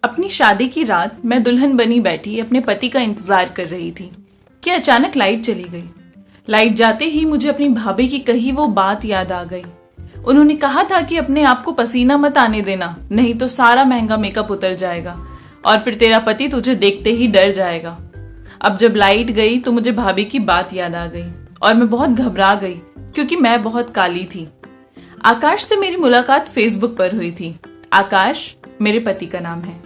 अपनी शादी की रात मैं दुल्हन बनी बैठी अपने पति का इंतजार कर रही थी कि अचानक लाइट चली गई। लाइट जाते ही मुझे अपनी भाभी की कही वो बात याद आ गई। उन्होंने कहा था कि अपने आप को पसीना मत आने देना, नहीं तो सारा महंगा मेकअप उतर जाएगा और फिर तेरा पति तुझे देखते ही डर जाएगा। अब जब लाइट गई तो मुझे भाभी की बात याद आ गई और मैं बहुत घबरा गई क्योंकि मैं बहुत काली थी। आकाश से मेरी मुलाकात फेसबुक पर हुई थी। आकाश मेरे पति का नाम है।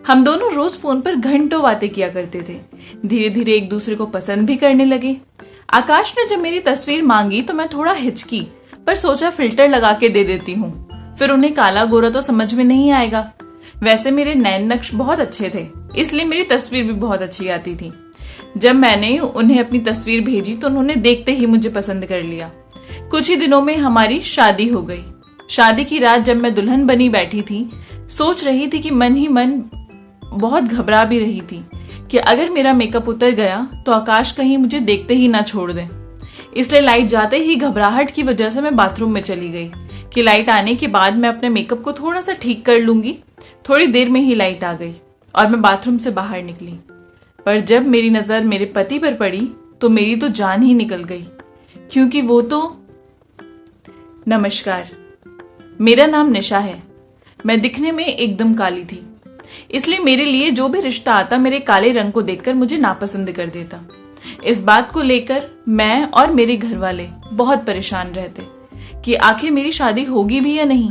हम दोनों रोज फोन पर घंटों बातें किया करते थे। धीरे धीरे एक दूसरे को पसंद भी करने लगे। आकाश ने जब मेरी तस्वीर मांगी तो मैं थोड़ा हिचकी, पर सोचा फिल्टर लगा के दे देती हूँ, फिर उन्हें काला गोरा तो समझ में नहीं आएगा। वैसे मेरे नैन नक्श बहुत अच्छे थे, इसलिए मेरी तस्वीर भी बहुत अच्छी आती थी। जब मैंने उन्हें अपनी तस्वीर भेजी तो उन्होंने देखते ही मुझे पसंद कर लिया। कुछ ही दिनों में हमारी शादी हो गई। शादी की रात जब मैं दुल्हन बनी बैठी थी, सोच रही थी कि मन ही मन बहुत घबरा भी रही थी कि अगर मेरा मेकअप उतर गया तो आकाश कहीं मुझे देखते ही ना छोड़ दे। इसलिए लाइट जाते ही घबराहट की वजह से मैं बाथरूम में चली गई कि लाइट आने के बाद मैं अपने मेकअप को थोड़ा सा ठीक कर लूंगी। थोड़ी देर में ही लाइट आ गई और मैं बाथरूम से बाहर निकली, पर जब मेरी नजर मेरे पति पर पड़ी तो मेरी तो जान ही निकल गई, क्योंकि वो तो। नमस्कार, मेरा नाम निशा है। मैं दिखने में एकदम काली थी, इसलिए मेरे लिए जो भी रिश्ता आता मेरे काले रंग को देखकर मुझे नापसंद कर देता। इस बात को लेकर मैं और मेरे घर वाले बहुत परेशान रहते कि आखिर मेरी शादी होगी भी या नहीं।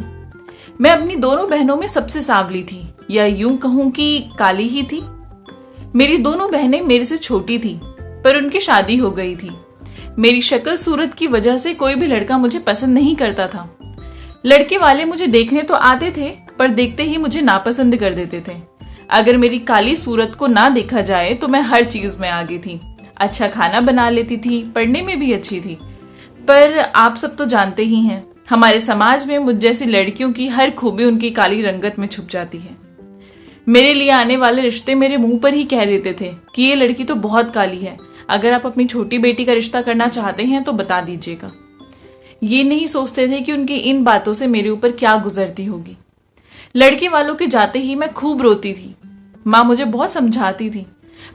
मैं अपनी दोनों बहनों में सबसे सांवली थी, या यूं कहूं कि काली ही थी। मेरी दोनों बहनें मेरे से छोटी थी, पर उनकी शादी हो गई थी। मेरी शक्ल सूरत की वजह से कोई भी लड़का मुझे पसंद नहीं करता था। लड़के वाले मुझे देखने तो आते थे, पर देखते ही मुझे नापसंद कर देते थे। अगर मेरी काली सूरत को ना देखा जाए तो मैं हर चीज में आगे थी। अच्छा खाना बना लेती थी, पढ़ने में भी अच्छी थी। पर आप सब तो जानते ही हैं, हमारे समाज में मुझ जैसी लड़कियों की हर खूबी उनकी काली रंगत में छुप जाती है। मेरे लिए आने वाले रिश्ते मेरे मुंह पर ही कह देते थे कि ये लड़की तो बहुत काली है, अगर आप अपनी छोटी बेटी का रिश्ता करना चाहते हैं तो बता दीजिएगा। ये नहीं सोचते थे कि उनकी इन बातों से मेरे ऊपर क्या गुजरती होगी। लड़के वालों के जाते ही मैं खूब रोती थी। माँ मुझे बहुत समझाती थी,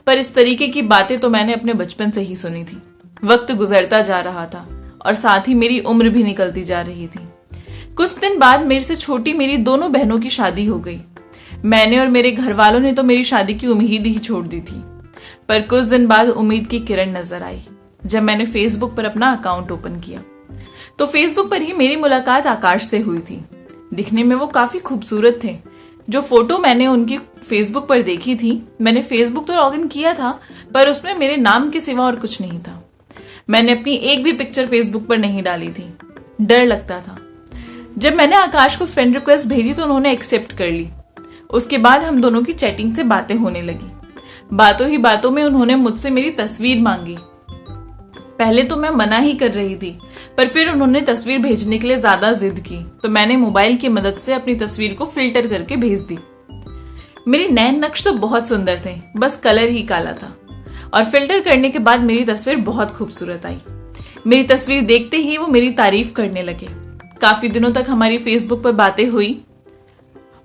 पर इस तरीके की बातें तो मैंने अपने बचपन से ही सुनी थी। वक्त गुजरता जा रहा था और साथ ही मेरी उम्र भी निकलती जा रही थी। कुछ दिन बाद मेरे से छोटी मेरी दोनों बहनों की शादी हो गई। मैंने और मेरे घर वालों ने तो मेरी शादी की उम्मीद ही छोड़ दी थी, पर कुछ दिन बाद उम्मीद की किरण नजर आई जब मैंने फेसबुक पर अपना अकाउंट ओपन किया। तो फेसबुक पर ही मेरी मुलाकात आकाश से हुई थी। दिखने में वो काफी खूबसूरत थे। जो फोटो मैंने उनकी फेसबुक पर देखी थी, मैंने फेसबुक तो लॉगिन किया था, पर उसमें मेरे नाम के सिवा और कुछ नहीं था। मैंने अपनी एक भी पिक्चर फेसबुक पर नहीं डाली थी, डर लगता था। जब मैंने आकाश को फ्रेंड रिक्वेस्ट भेजी तो उन्होंने एक्सेप्ट कर ली। उसके बाद हम दोनों की चैटिंग से बातें होने लगी। बातों ही बातों में उन्होंने मुझसे मेरी तस्वीर मांगी। पहले तो मैं मना ही कर रही थी, पर फिर उन्होंने तस्वीर भेजने के लिए ज्यादा जिद की, तो मैंने मोबाइल की मदद से अपनी तस्वीर को फिल्टर करके भेज दी। मेरे नैन नक्श तो बहुत सुंदर थे, बस कलर ही काला था, और फिल्टर करने के बाद मेरी तस्वीर बहुत खूबसूरत आई। मेरी तस्वीर देखते ही वो मेरी तारीफ करने लगे। काफी दिनों तक हमारी फेसबुक पर बातें हुई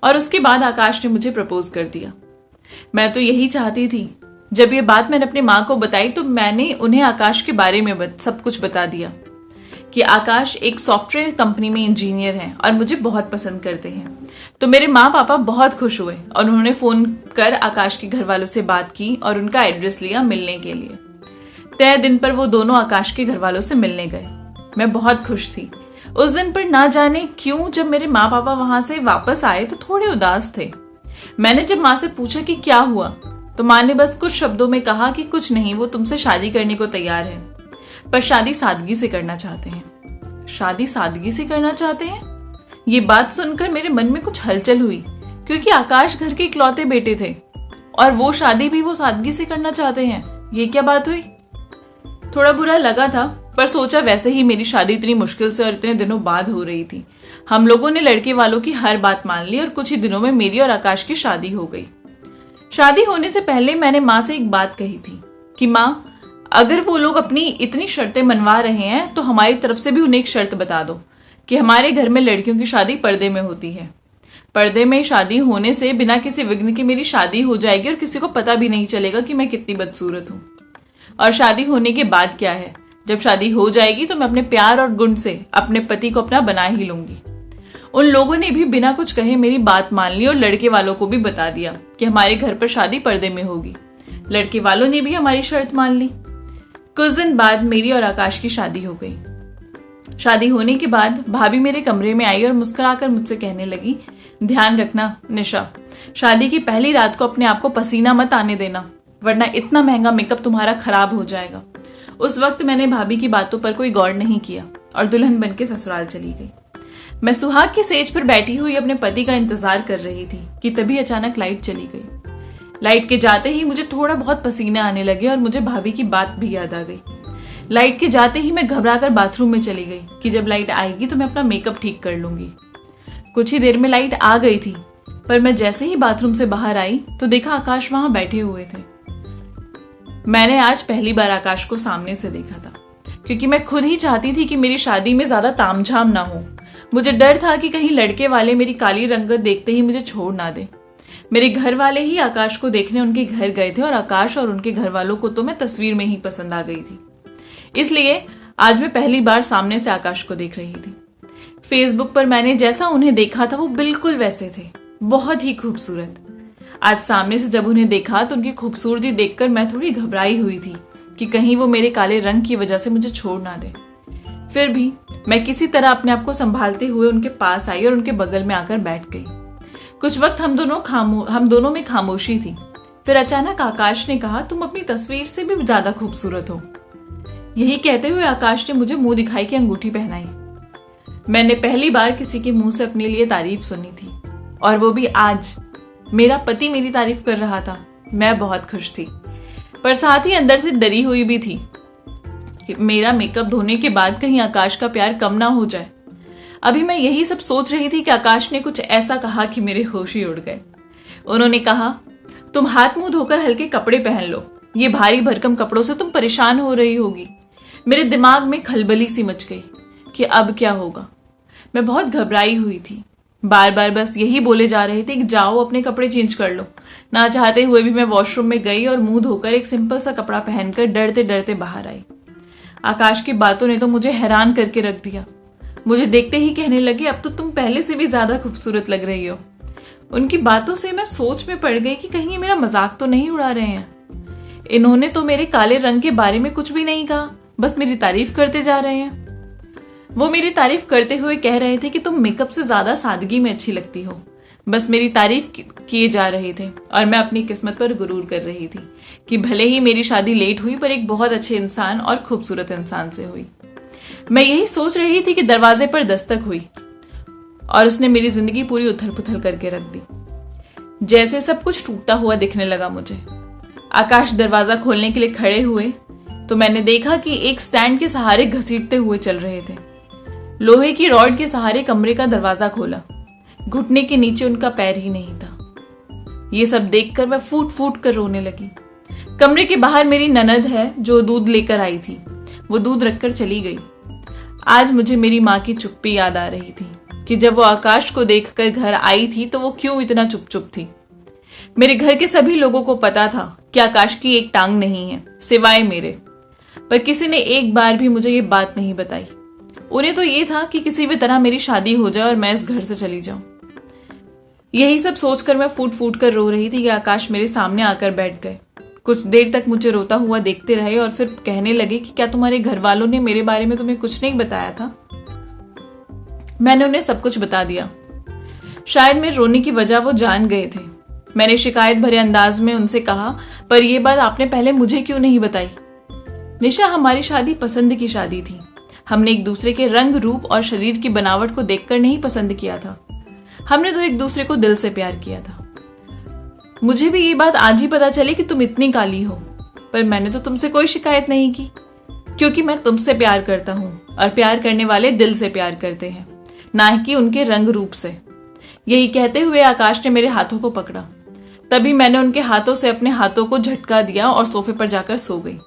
और उसके बाद आकाश ने मुझे प्रपोज कर दिया। मैं तो यही चाहती थी। जब ये बात मैंने अपनी माँ को बताई तो मैंने उन्हें आकाश के बारे में सब कुछ बता दिया कि आकाश एक सॉफ्टवेयर कंपनी में इंजीनियर हैं और मुझे बहुत पसंद करते हैं। तो मेरे माँ पापा बहुत खुश हुए और उन्होंने फोन कर आकाश के घर वालों से बात की और उनका एड्रेस लिया मिलने के लिए। तय दिन पर वो दोनों आकाश के घर वालों से मिलने गए। मैं बहुत खुश थी उस दिन पर। ना जाने क्यों जब मेरे माँ पापा वहां से वापस आए तो थोड़े उदास थे। मैंने जब माँ से पूछा कि क्या हुआ, तो माँ ने बस कुछ शब्दों में कहा कि कुछ नहीं, वो तुमसे शादी करने को तैयार है, पर शादी सादगी से करना चाहते हैं। शादी सादगी से करना चाहते हैं? ये बात सुनकर मेरे मन में कुछ हलचल हुई, क्योंकि आकाश घर के इकलौते बेटे थे और वो शादी भी वो सादगी से करना चाहते हैं। ये क्या बात हुई? थोड़ा बुरा लगा था, पर सोचा वैसे ही मेरी शादी इतनी मुश्किल से और इतने दिनों बाद हो रही थी। हम लोगों ने लड़के वालों की हर बात मान ली और कुछ ही दिनों में मेरी और आकाश की शादी हो गई। शादी होने से पहले मैंने माँ से एक बात कही थी कि माँ, अगर वो लोग अपनी इतनी शर्तें मनवा रहे हैं तो हमारी तरफ से भी उन्हें एक शर्त बता दो कि हमारे घर में लड़कियों की शादी पर्दे में होती है। पर्दे में शादी होने से बिना किसी विघ्न के मेरी शादी हो जाएगी और किसी को पता भी नहीं चलेगा कि मैं कितनी बदसूरत हूं। और शादी होने के बाद क्या है, जब शादी हो जाएगी तो मैं अपने प्यार और गुण से अपने पति को अपना बना ही लूंगी। उन लोगों ने भी बिना कुछ कहे मेरी बात मान ली और लड़के वालों को भी बता दिया कि हमारे घर पर शादी पर्दे में होगी। लड़के वालों ने भी हमारी शर्त मान ली। कुछ दिन बाद मेरी और आकाश की शादी हो गई। शादी होने के बाद भाभी मेरे कमरे में आई और मुस्कुराकर मुझसे कहने लगी, ध्यान रखना निशा, शादी की पहली रात को अपने आप को पसीना मत आने देना, वरना इतना महंगा मेकअप तुम्हारा खराब हो जाएगा। उस वक्त मैंने भाभी की बातों पर कोई गौर नहीं किया और दुल्हन बनके ससुराल चली गई। मैं सुहाग की सेज पर बैठी हुई अपने पति का इंतजार कर रही थी कि तभी अचानक लाइट चली गई। लाइट के जाते ही मुझे थोड़ा बहुत पसीने आने लगे और मुझे भाभी की बात भी याद आ गई। लाइट के जाते ही मैं घबराकर बाथरूम में चली गई कि जब लाइट आएगी तो मैं अपना मेकअप ठीक कर लूंगी। कुछ ही देर में लाइट आ गई थी, पर मैं जैसे ही बाथरूम से बाहर आई तो देखा आकाश वहां बैठे हुए थे। मैंने आज पहली बार आकाश को सामने से देखा था, क्योंकि मैं खुद ही चाहती थी कि मेरी शादी में ज्यादा तामझाम ना हो। मुझे डर था कि कहीं लड़के वाले मेरी काली रंगत देखते ही मुझे छोड़ ना दे। मेरे घर वाले ही आकाश को देखने उनके घर गए थे और आकाश और उनके घर वालों को तो मैं तस्वीर में ही पसंद आ गई थी। इसलिए आज मैं पहली बार सामने से आकाश को देख रही थी। फेसबुक पर मैंने जैसा उन्हें देखा था वो बिल्कुल वैसे थे, बहुत ही खूबसूरत। आज सामने से जब उन्हें देखा तो उनकी खूबसूरती देखकर मैं थोड़ी घबराई हुई थी कि कहीं वो मेरे काले रंग की वजह से मुझे छोड़ ना दे। फिर भी मैं किसी तरह अपने आप को संभालते हुए उनके पास आई और उनके बगल में आकर बैठ गई। कुछ वक्त हम दोनों में खामोशी थी। फिर अचानक आकाश ने कहा, तुम अपनी तस्वीर से भी ज्यादा खूबसूरत हो। यही कहते हुए आकाश ने मुझे मुंह दिखाई की अंगूठी पहनाई। मैंने पहली बार किसी के मुंह से अपने लिए तारीफ सुनी थी, और वो भी आज। मेरा पति मेरी तारीफ कर रहा था। मैं बहुत खुश थी, पर साथ ही अंदर से डरी हुई भी थी कि मेरा मेकअप धोने के बाद कहीं आकाश का प्यार कम ना हो जाए। अभी मैं यही सब सोच रही थी कि आकाश ने कुछ ऐसा कहा कि मेरे होश ही उड़ गए। उन्होंने कहा, तुम हाथ मुंह धोकर हल्के कपड़े पहन लो, ये भारी भरकम कपड़ों से तुम परेशान हो रही होगी। मेरे दिमाग में खलबली सी मच गई कि अब क्या होगा। मैं बहुत घबराई हुई थी। बार बार बस यही बोले जा रहे थे कि जाओ अपने कपड़े चेंज कर लो। ना चाहते हुए भी मैं वॉशरूम में गई और मुंह धोकर एक सिंपल सा कपड़ा पहनकर डरते डरते बाहर आई। आकाश की बातों ने तो मुझे हैरान करके रख दिया। मुझे देखते ही कहने लगे, अब तो तुम पहले से भी ज्यादा खूबसूरत लग रही हो। उनकी बातों से मैं सोच में पड़ गई कि कहीं ये मेरा मजाक तो नहीं उड़ा रहे हैं। इन्होंने तो मेरे काले रंग के बारे में कुछ भी नहीं कहा, बस मेरी तारीफ करते जा रहे हैं। वो मेरी तारीफ करते हुए कह रहे थे कि तुम मेकअप से ज्यादा सादगी में अच्छी लगती हो। बस मेरी तारीफ किए जा रहे थे और मैं अपनी किस्मत पर गुरूर कर रही थी कि भले ही मेरी शादी लेट हुई, पर एक बहुत अच्छे इंसान और खूबसूरत इंसान से हुई। मैं यही सोच रही थी कि दरवाजे पर दस्तक हुई और उसने मेरी जिंदगी पूरी उथल पुथल करके रख दी। जैसे सब कुछ टूटता हुआ दिखने लगा मुझे। आकाश दरवाजा खोलने के लिए खड़े हुए तो मैंने देखा कि एक स्टैंड के सहारे घसीटते हुए चल रहे थे। लोहे की रॉड के सहारे कमरे का दरवाजा खोला। घुटने के नीचे उनका पैर ही नहीं था। ये सब देखकर मैं फूट फूट कर रोने लगी। कमरे के बाहर मेरी ननद है जो दूध लेकर आई थी, वो दूध रखकर चली गई। आज मुझे मेरी माँ की चुप्पी याद आ रही थी कि जब वो आकाश को देखकर घर आई थी तो वो क्यों इतना चुप चुप थी। मेरे घर के सभी लोगों को पता था कि आकाश की एक टांग नहीं है सिवाय मेरे, पर किसी ने एक बार भी मुझे ये बात नहीं बताई। उन्हें तो ये था कि किसी भी तरह मेरी शादी हो जाए और मैं इस घर से चली जाऊं। यही सब सोचकर मैं फूट फूट कर रो रही थी कि आकाश मेरे सामने आकर बैठ गए। कुछ देर तक मुझे रोता हुआ देखते रहे और फिर कहने लगे कि क्या तुम्हारे घर वालों ने मेरे बारे में तुम्हें कुछ नहीं बताया था? मैंने उन्हें सब कुछ बता दिया। शायद मेरे रोने की वजह वो जान गए थे। मैंने शिकायत भरे अंदाज में उनसे कहा, पर यह बात आपने पहले मुझे क्यों नहीं बताई? निशा, हमारी शादी पसंद की शादी थी। हमने एक दूसरे के रंग, रूप और शरीर की बनावट को देखकर नहीं पसंद किया था। हमने तो एक दूसरे को दिल से प्यार किया था। मुझे भी ये बात आज ही पता चली कि तुम इतनी काली हो, पर मैंने तो तुमसे कोई शिकायत नहीं की, क्योंकि मैं तुमसे प्यार करता हूं और प्यार करने वाले दिल से प्यार करते हैं, ना कि उनके रंग रूप से। यही कहते हुए आकाश ने मेरे हाथों को पकड़ा। तभी मैंने उनके हाथों से अपने हाथों को झटका दिया और सोफे पर जाकर सो गई।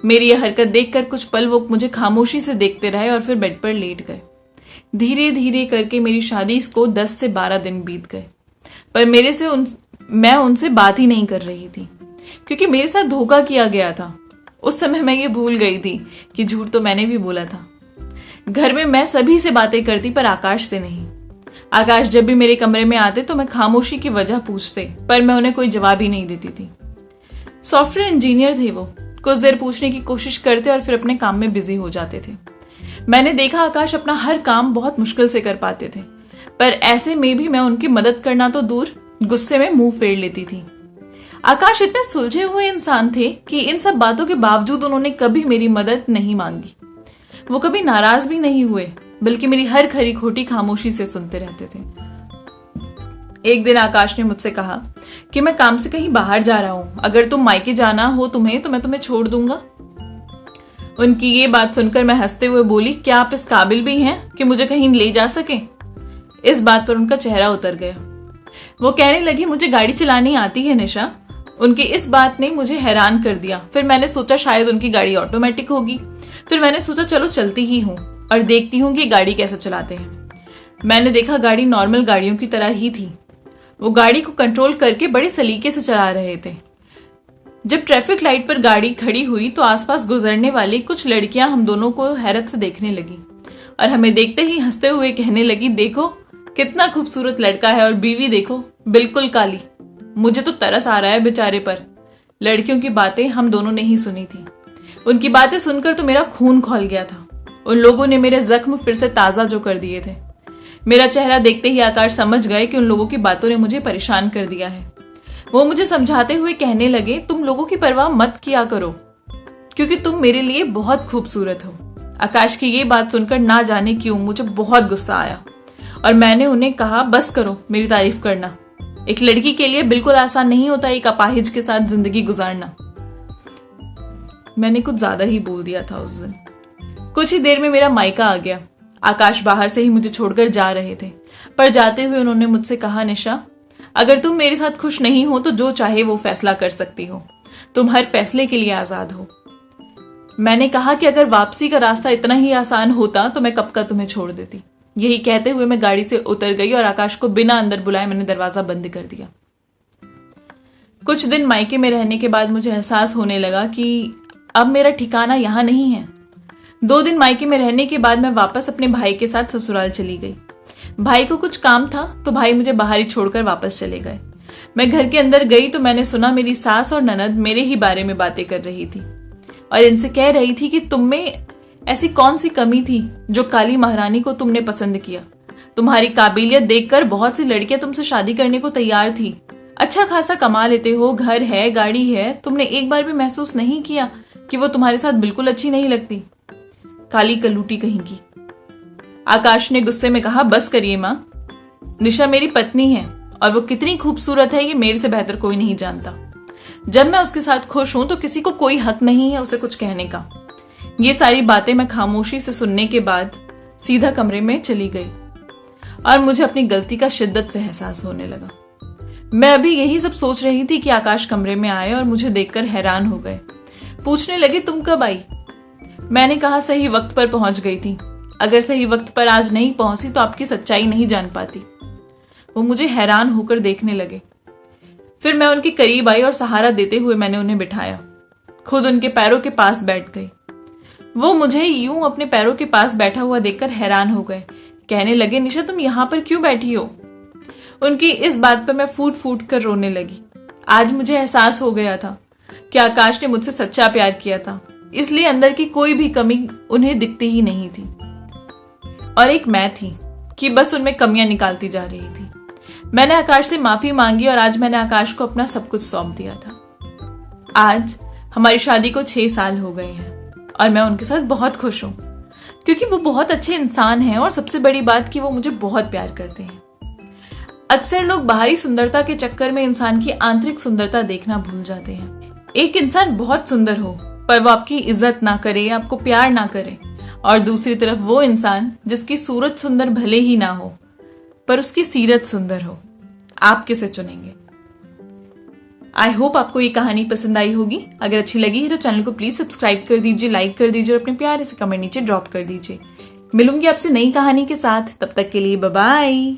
मेरी यह हरकत देखकर कुछ पल वो मुझे खामोशी से देखते रहे और फिर बेड पर लेट गए। धीरे धीरे करके मेरी शादी को 10 से 12 दिन बीत गए, पर मैं उनसे बात ही नहीं कर रही थी, क्योंकि मेरे साथ धोखा किया गया था। उस समय मैं ये भूल गई थी कि झूठ तो मैंने भी बोला था। घर में मैं सभी से बातें करती, पर आकाश से नहीं। आकाश जब भी मेरे कमरे में आते तो मैं खामोशी की वजह पूछते, पर मैं उन्हें कोई जवाब ही नहीं देती थी। सॉफ्टवेयर इंजीनियर थे वो, कुछ देर पूछने की कोशिश करते और फिर अपने काम में बिजी हो जाते थे। मैंने देखा आकाश अपना हर काम बहुत मुश्किल से कर पाते थे, पर ऐसे में भी मैं उनकी मदद करना तो दूर, गुस्से में मुंह फेर लेती थी। आकाश इतने सुलझे हुए इंसान थे कि इन सब बातों के बावजूद उन्होंने कभी मेरी मदद नहीं मांगी। वो कभी नाराज भी नहीं हुए, बल्कि मेरी हर खरी खोटी खामोशी से सुनते रहते थे। एक दिन आकाश ने मुझसे कहा कि मैं काम से कहीं बाहर जा रहा हूं, अगर तुम मायके जाना हो तुम्हें तो मैं तुम्हें छोड़ दूंगा। उनकी ये बात सुनकर मैं हंसते हुए बोली, क्या आप इस काबिल भी हैं कि मुझे कहीं ले जा सके? इस बात पर उनका चेहरा उतर गया। वो कहने लगी, मुझे गाड़ी चलानी आती है निशा। उनकी इस बात ने मुझे हैरान कर दिया। फिर मैंने सोचा शायद उनकी गाड़ी ऑटोमेटिक होगी। फिर मैंने सोचा चलो चलती ही हूं और देखती हूं कि गाड़ी कैसे चलाते हैं। मैंने देखा गाड़ी नॉर्मल गाड़ियों की तरह ही थी। वो गाड़ी को कंट्रोल करके बड़े सलीके से चला रहे थे। जब ट्रैफिक लाइट पर गाड़ी खड़ी हुई तो आसपास गुजरने वाली कुछ लड़कियां हम दोनों को हैरत से देखने लगी और हमें देखते ही हंसते हुए कहने लगी, देखो कितना खूबसूरत लड़का है और बीवी देखो बिल्कुल काली। मुझे तो तरस आ रहा है बेचारे पर। लड़कियों की बातें हम दोनों ने ही सुनी थी। उनकी बातें सुनकर तो मेरा खून खौल गया था। उन लोगों ने मेरे जख्म फिर से ताजा जो कर दिए थे। मेरा चेहरा देखते ही आकाश समझ गए कि उन लोगों की बातों ने मुझे परेशान कर दिया है। वो मुझे समझाते हुए कहने लगे, तुम लोगों की परवाह मत किया करो, क्योंकि तुम मेरे लिए बहुत खूबसूरत हो। आकाश की ये बात सुनकर ना जाने क्यों मुझे बहुत गुस्सा आया और मैंने उन्हें कहा, बस करो मेरी तारीफ करना। एक लड़की के लिए बिल्कुल आसान नहीं होता एक अपाहिज के साथ जिंदगी गुजारना। मैंने कुछ ज्यादा ही बोल दिया था उस दिन। कुछ ही देर में मेरा मायका आ गया। आकाश बाहर से ही मुझे छोड़कर जा रहे थे, पर जाते हुए उन्होंने मुझसे कहा, निशा अगर तुम मेरे साथ खुश नहीं हो तो जो चाहे वो फैसला कर सकती हो। तुम हर फैसले के लिए आजाद हो। मैंने कहा कि अगर वापसी का रास्ता इतना ही आसान होता तो मैं कब का तुम्हें छोड़ देती। यही कहते हुए मैं गाड़ी से उतर गई और आकाश को बिना अंदर बुलाए मैंने दरवाजा बंद कर दिया। कुछ दिन मायके में रहने के बाद मुझे एहसास होने लगा कि अब मेरा ठिकाना यहां नहीं है। 2 दिन मायके में रहने के बाद मैं वापस अपने भाई के साथ ससुराल चली गई। भाई को कुछ काम था तो भाई मुझे बाहर ही छोड़कर वापस चले गए। मैं घर के अंदर गई तो मैंने सुना मेरी सास और ननद मेरे ही बारे में बातें कर रही थी और इनसे कह रही थी कि तुम में ऐसी कौन सी कमी थी जो काली महारानी को तुमने पसंद किया। तुम्हारी काबिलियत देखकर बहुत सी लड़कियां तुमसे शादी करने को तैयार थी। अच्छा खासा कमा लेते हो, घर है, गाड़ी है, तुमने एक बार भी महसूस नहीं किया कि वो तुम्हारे साथ बिल्कुल अच्छी नहीं लगती। काली कलूटी कहेंगी। आकाश ने गुस्से में कहा, बस करिए मां, निशा मेरी पत्नी है और वो कितनी खूबसूरत है ये मेरे से बेहतर कोई नहीं जानता। जब मैं उसके साथ खुश हूं तो किसी को कोई हक नहीं है उसे कुछ कहने का। ये सारी बातें मैं खामोशी से सुनने के बाद सीधा कमरे में चली गई और मुझे अपनी गलती का शिद्दत से एहसास होने लगा। मैं अभी यही सब सोच रही थी कि आकाश कमरे में आए और मुझे देखकर हैरान हो गए। पूछने लगे, तुम कब आई? मैंने कहा, सही वक्त पर पहुंच गई थी। अगर सही वक्त पर आज नहीं पहुंची तो आपकी सच्चाई नहीं जान पाती। वो मुझे हैरान होकर देखने लगे। फिर मैं उनके करीब आई और सहारा देते हुए मैंने उन्हें बिठाया। खुद उनके पैरों के पास बैठ गई। वो मुझे यूं अपने पैरों के पास बैठा हुआ देखकर हैरान हो गए। कहने लगे, निशा तुम यहां पर क्यों बैठी हो? उनकी इस बात पर मैं फूट फूट कर रोने लगी। आज मुझे एहसास हो गया था कि आकाश ने मुझसे सच्चा प्यार किया था, इसलिए अंदर की कोई भी कमी उन्हें दिखती ही नहीं थी और एक मैं थी कि बस उनमें कमियां निकालती जा रही थी। मैंने आकाश से माफी मांगी और आज मैंने आकाश को अपना सब कुछ सौंप दिया था। आज हमारी शादी को 6 साल हो गए हैं और मैं उनके साथ बहुत खुश हूं क्योंकि वो बहुत अच्छे इंसान हैं और सबसे बड़ी बात कि वो मुझे बहुत प्यार करते हैं। अक्सर लोग बाहरी सुंदरता के चक्कर में इंसान की आंतरिक सुंदरता देखना भूल जाते हैं। एक इंसान बहुत सुंदर हो पर वो आपकी इज्जत ना करे, आपको प्यार ना करे, और दूसरी तरफ वो इंसान जिसकी सूरत सुंदर भले ही ना हो पर उसकी सीरत सुंदर हो, आप किसे चुनेंगे? आई होप आपको ये कहानी पसंद आई होगी। अगर अच्छी लगी है तो चैनल को प्लीज सब्सक्राइब कर दीजिए, लाइक कर दीजिए और अपने प्यारे से कमेंट नीचे ड्रॉप कर दीजिए। मिलूंगी आपसे नई कहानी के साथ, तब तक के लिए बाय बाय।